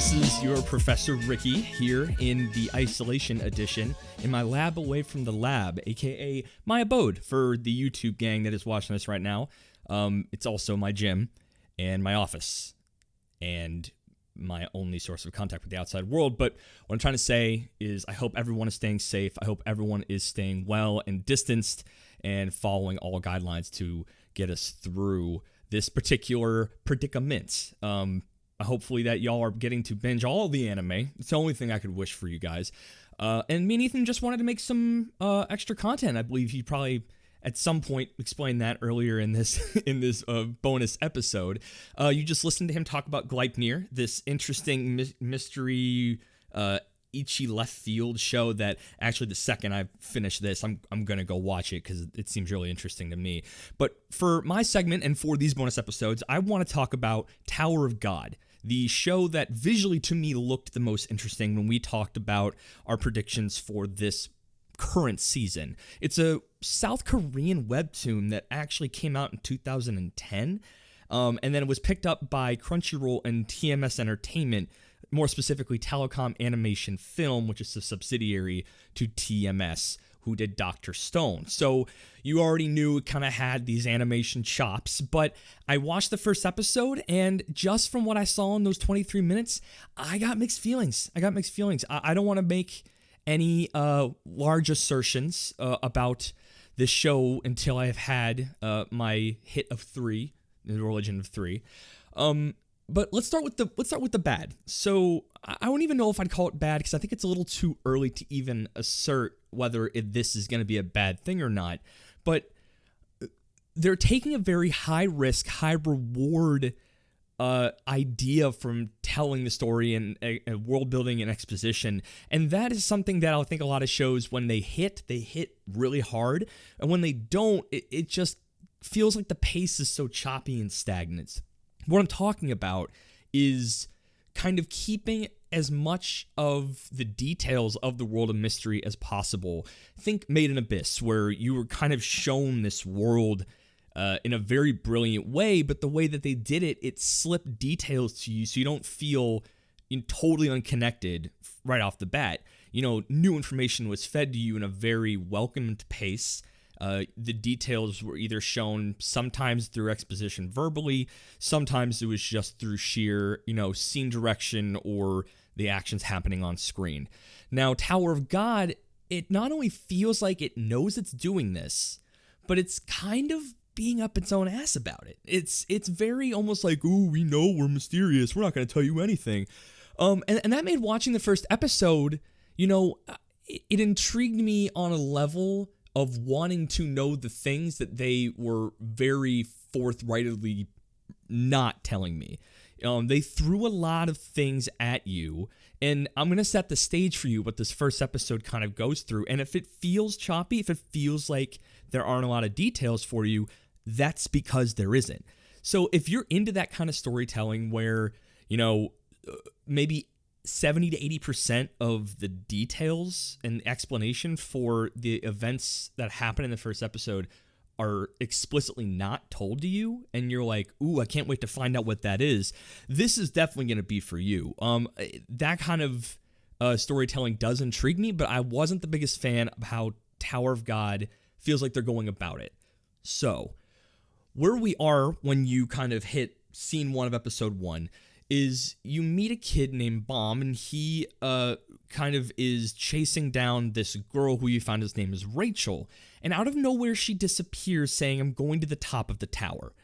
This is your Professor Ricky here in the Isolation Edition in my lab away from the lab, aka my abode for the YouTube gang that is watching this right now. It's also my gym and my office and my only source of contact with the outside world. But what I'm trying to say is I hope everyone is staying safe. I hope everyone is staying well and distanced and following all guidelines to get us through this particular predicament. Hopefully that y'all are getting to binge all of the anime. It's the only thing I could wish for you guys. And me and Ethan just wanted to make some extra content. I believe he probably at some point explained that earlier in this bonus episode. You just listened to him talk about Gleipnir, this interesting mystery Ichi left field show that actually the second I finish this, I'm going to go watch it because it seems really interesting to me. But for my segment and for these bonus episodes, I want to talk about Tower of God, the show that visually to me looked the most interesting when we talked about our predictions for this current season. It's a South Korean webtoon that actually came out in 2010, and then it was picked up by Crunchyroll and TMS Entertainment, more specifically Telecom Animation Film, which is a subsidiary to TMS, who did Dr. Stone. So you already knew it kind of had these animation chops, but I watched the first episode, and just from what I saw in those 23 minutes, I got mixed feelings. I don't want to make any large assertions about this show until I have had my hit of 3, the religion of 3. But let's start with the bad. So I don't even know if I'd call it bad because I think it's a little too early to even assert whether this is going to be a bad thing or not. But they're taking a very high risk, high reward idea from telling the story and world building and exposition, and that is something that I think a lot of shows, when they hit really hard, and when they don't, it just feels like the pace is so choppy and stagnant. What I'm talking about is kind of keeping as much of the details of the world of mystery as possible. Think Made in Abyss, where you were kind of shown this world in a very brilliant way, but the way that they did it, it slipped details to you so you don't feel totally unconnected right off the bat. New information was fed to you in a very welcomed pace. The details were either shown sometimes through exposition verbally, sometimes it was just through sheer, scene direction or the actions happening on screen. Now, Tower of God, it not only feels like it knows it's doing this, but it's kind of being up its own ass about it. It's very almost like, ooh, we know we're mysterious, we're not going to tell you anything. And that made watching the first episode, it intrigued me on a level of wanting to know the things that they were very forthrightly not telling me. They threw a lot of things at you, and I'm going to set the stage for you what this first episode kind of goes through. And if it feels choppy, if it feels like there aren't a lot of details for you, that's because there isn't. So if you're into that kind of storytelling where, maybe 70 to 80% of the details and explanation for the events that happen in the first episode are explicitly not told to you, and you're like, ooh, I can't wait to find out what that is, this is definitely going to be for you. That kind of storytelling does intrigue me, but I wasn't the biggest fan of how Tower of God feels like they're going about it. So, where we are when you kind of hit scene 1 of episode 1 is you meet a kid named Bomb, and he kind of is chasing down this girl who you found his name is Rachel, and out of nowhere she disappears saying, I'm going to the top of the tower.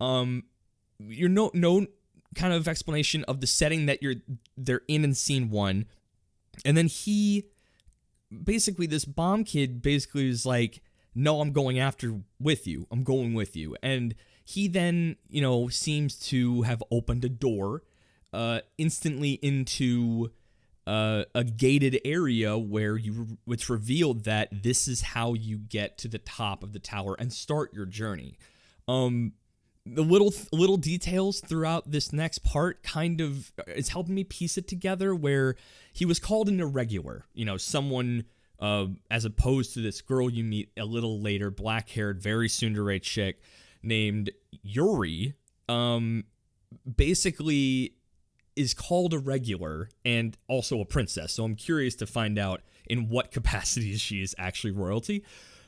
You're no kind of explanation of the setting that they're in scene 1, and then this Bomb kid basically is like, no, I'm going with you, and he then, seems to have opened a door instantly into a gated area where it's revealed that this is how you get to the top of the tower and start your journey. The little details throughout this next part kind of is helping me piece it together, where he was called an irregular, someone as opposed to this girl you meet a little later, black-haired, very tsundere chick named Yuri. Basically is called a regular and also a princess. So I'm curious to find out in what capacities she is actually royalty.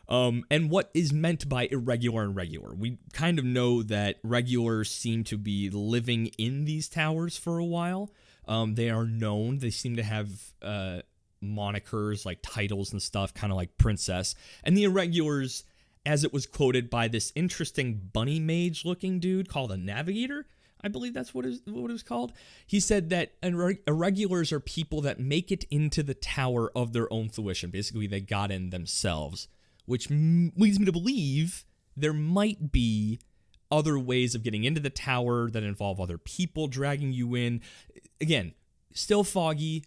And what is meant by irregular and regular. We kind of know that regulars seem to be living in these towers for a while. They are known. They seem to have monikers, like titles and stuff, kind of like princess. And the irregulars, as it was quoted by this interesting bunny mage looking dude called a navigator, I believe that's what it was called. He said that irregulars are people that make it into the tower of their own fruition. Basically, they got in themselves, which leads me to believe there might be other ways of getting into the tower that involve other people dragging you in. Again, still foggy,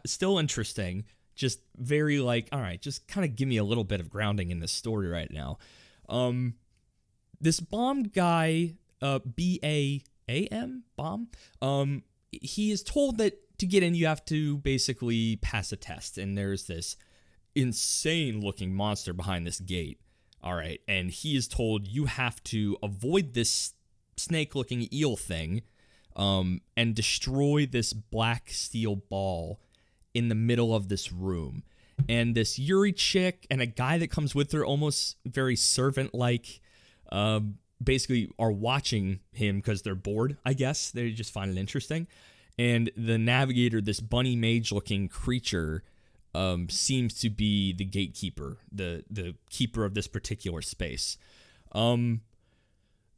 still interesting, just very like, all right, just kind of give me a little bit of grounding in this story right now. This bomb guy, B-A-A-M, bomb, he is told that to get in, you have to basically pass a test, and there's this insane looking monster behind this gate. All right, and he is told you have to avoid this snake looking eel thing and destroy this black steel ball in the middle of this room. And this Yuri chick and a guy that comes with her, almost very servant like, basically are watching him because they're bored, I guess. They just find it interesting. And the navigator, this bunny mage looking creature, seems to be the gatekeeper, the keeper of this particular space.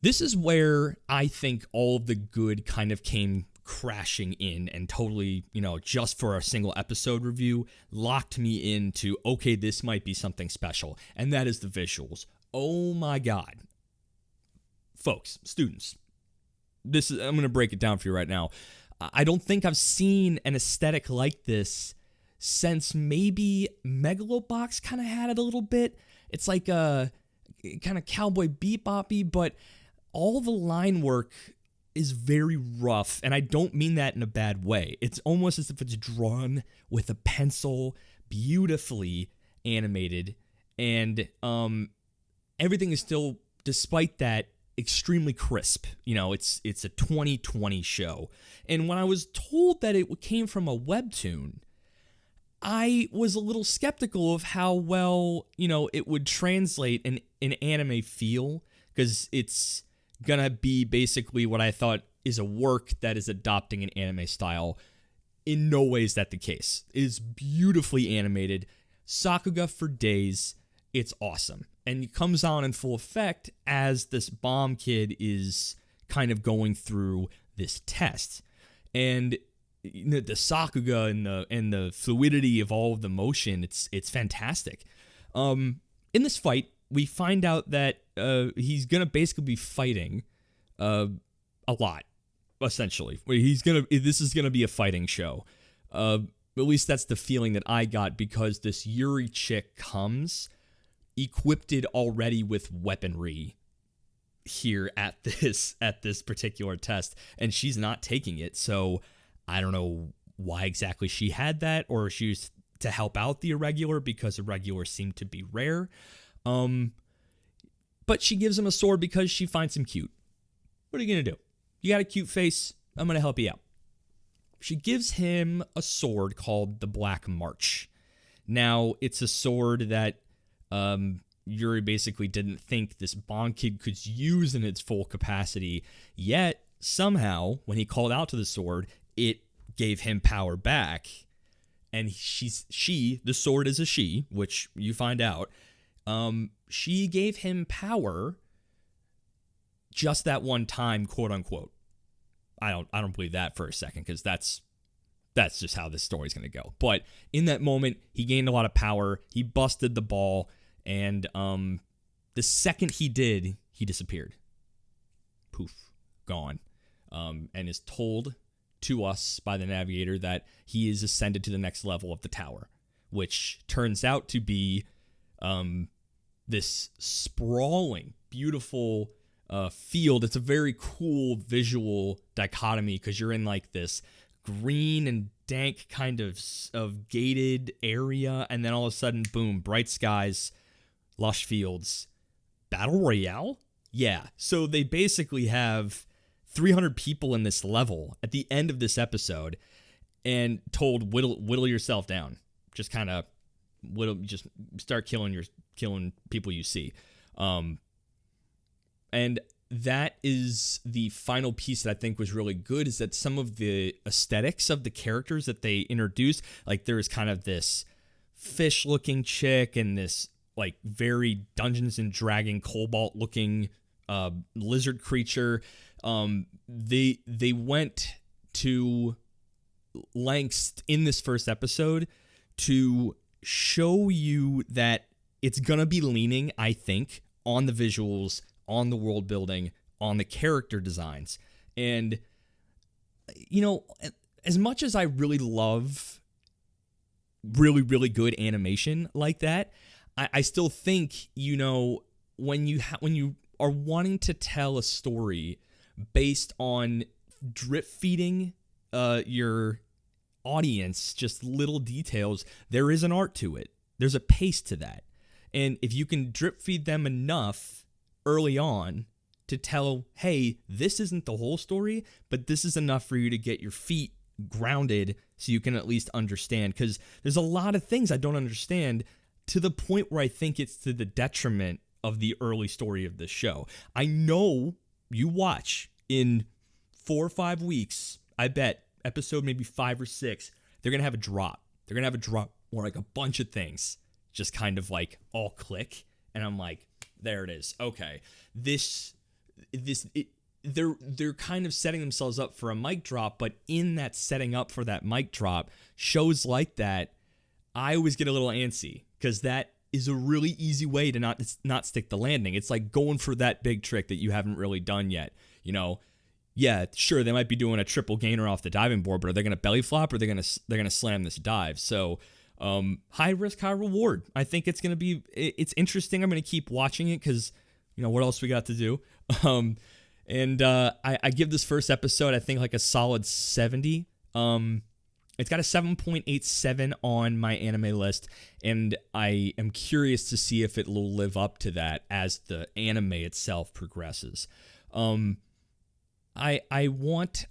This is where I think all of the good kind of came crashing in and totally, just for a single episode review, locked me into, okay, this might be something special. And that is the visuals. Oh my God. Folks, students, I'm going to break it down for you right now. I don't think I've seen an aesthetic like this since maybe Megalobox kind of had it a little bit. It's like a kind of cowboy bebop-y, but all the line work is very rough, and I don't mean that in a bad way. It's almost as if it's drawn with a pencil, beautifully animated, and everything is still, despite that, extremely crisp. It's a 2020 show. And when I was told that it came from a webtoon, I was a little skeptical of how well, it would translate an anime feel, because it's gonna be basically what I thought is a work that is adopting an anime style. In no way is that the case. It is beautifully animated. Sakuga for days. It's awesome. And it comes on in full effect as this bomb kid is kind of going through this test. And the Sakuga and the fluidity of all of the motion, it's fantastic. In this fight, we find out that he's gonna basically be fighting a lot, essentially. This is gonna be a fighting show. At least that's the feeling that I got, because this Yuri chick comes equipped already with weaponry here at this particular test, and she's not taking it. So I don't know why exactly she had that, or she was to help out the irregular because irregular seemed to be rare. But she gives him a sword because she finds him cute. What are you going to do? You got a cute face. I'm going to help you out. She gives him a sword called the Black March. Now, it's a sword that Yuri basically didn't think this Bond kid could use in its full capacity. Yet, somehow, when he called out to the sword, it gave him power back. And the sword is a she, which you find out. She gave him power just that one time, quote unquote. I don't believe that for a second, because that's just how this story's going to go. But in that moment, he gained a lot of power. He busted the ball, and the second he did, he disappeared. Poof, gone. And is told to us by the navigator that he is ascended to the next level of the tower, which turns out to be this sprawling, beautiful field. It's a very cool visual dichotomy, because you're in like this green and dank kind of gated area, and then all of a sudden, boom, bright skies, lush fields, battle royale. Yeah, so they basically have 300 people in this level at the end of this episode and told whittle yourself down. Just kind of just start killing people you see. And that is the final piece that I think was really good, is that some of the aesthetics of the characters that they introduced, like there's kind of this fish looking chick and this like very Dungeons and Dragon cobalt looking lizard creature. They went to lengths in this first episode to show you that it's gonna be leaning, I think, on the visuals, on the world building, on the character designs. And you know, as much as I really love really, really good animation like that, I still think, you know, when you are wanting to tell a story based on drip feeding your audience just little details, there is an art to it. There's a pace to that. And if you can drip feed them enough early on to tell, hey, this isn't the whole story, but this is enough for you to get your feet grounded so you can at least understand. Because there's a lot of things I don't understand, to the point where I think it's to the detriment of the early story of this show. I know you watch in 4 or 5 weeks, I bet episode maybe 5 or 6, they're going to have a drop. They're going to have a drop where like a bunch of things just kind of like all click. And I'm like, there it is. Okay. They're kind of setting themselves up for a mic drop, but in that setting up for that mic drop, shows like that, I always get a little antsy, because that is a really easy way to not stick the landing. It's like going for that big trick that you haven't really done yet. You know, yeah, sure, they might be doing a triple gainer off the diving board, but are they going to belly flop, or they're going to slam this dive? So high risk, high reward. I think it's it's interesting. I'm going to keep watching it because, you know, what else we got to do? And I give this first episode, I think, like a solid 70. It's got a 7.87 on my anime list, and I am curious to see if it will live up to that as the anime itself progresses. I want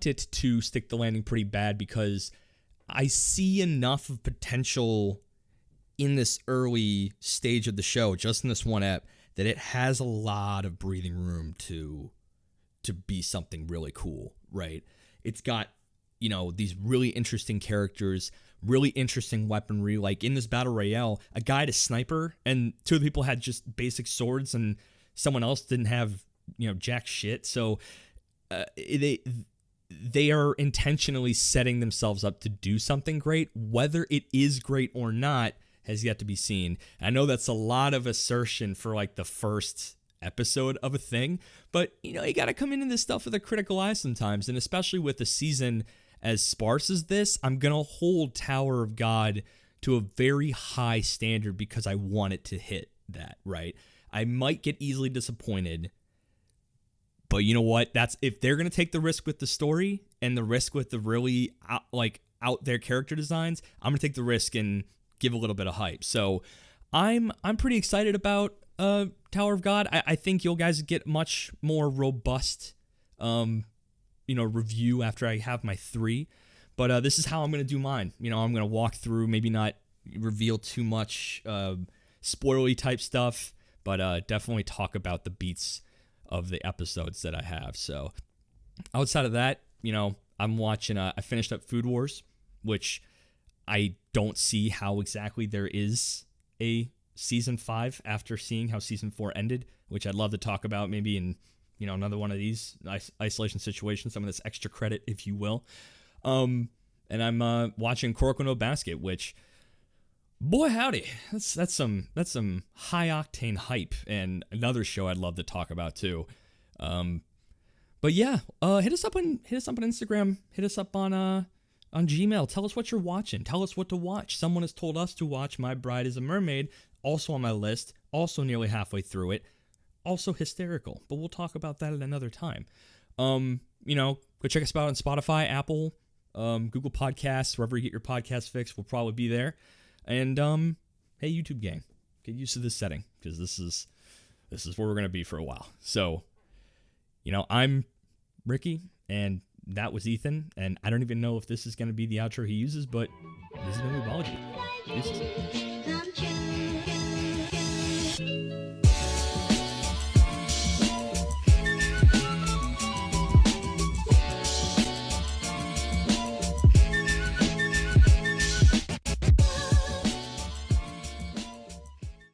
it to stick the landing pretty bad, because I see enough of potential in this early stage of the show, just in this one ep, that it has a lot of breathing room to be something really cool, right? It's got, you know, these really interesting characters, really interesting weaponry. Like in this battle royale, a guy had a sniper, and 2 of the people had just basic swords, and someone else didn't have, you know, jack shit. So they are intentionally setting themselves up to do something great. Whether it is great or not has yet to be seen. I know that's a lot of assertion for like the first episode of a thing, but you know, you got to come into this stuff with a critical eye sometimes. And especially with a season as sparse as this, I'm going to hold Tower of God to a very high standard, because I want it to hit that, right? I might get easily disappointed, but you know what? That's if they're going to take the risk with the story and the risk with the really out there character designs, I'm going to take the risk and give a little bit of hype. So I'm pretty excited about Tower of God. I think you guys get much more robust review after I have my 3. But this is how I'm going to do mine. You know, I'm going to walk through, maybe not reveal too much spoilery type stuff, but definitely talk about the beats of the episodes that I have. So outside of that, you know, I'm watching, I finished up Food Wars, which I don't see how exactly there is a season 5 after seeing how season 4 ended, which I'd love to talk about maybe in, you know, another one of these isolation situations, some of this extra credit, if you will. And I'm watching Kuroko no Basket, which, boy howdy, that's some high octane hype, and another show I'd love to talk about too. But yeah, hit us up on Instagram, hit us up on Gmail. Tell us what you're watching. Tell us what to watch. Someone has told us to watch My Bride is a Mermaid, also on my list, also nearly halfway through it, also hysterical, but we'll talk about that at another time. You know, go check us out on Spotify, Apple, Google Podcasts, wherever you get your podcast fix, we'll probably be there. And hey, YouTube gang, get used to this setting, because this is where we're gonna be for a while. So, you know, I'm Ricky, and that was Ethan. And I don't even know if this is going to be the outro he uses, but this has been Weebology. Deuces.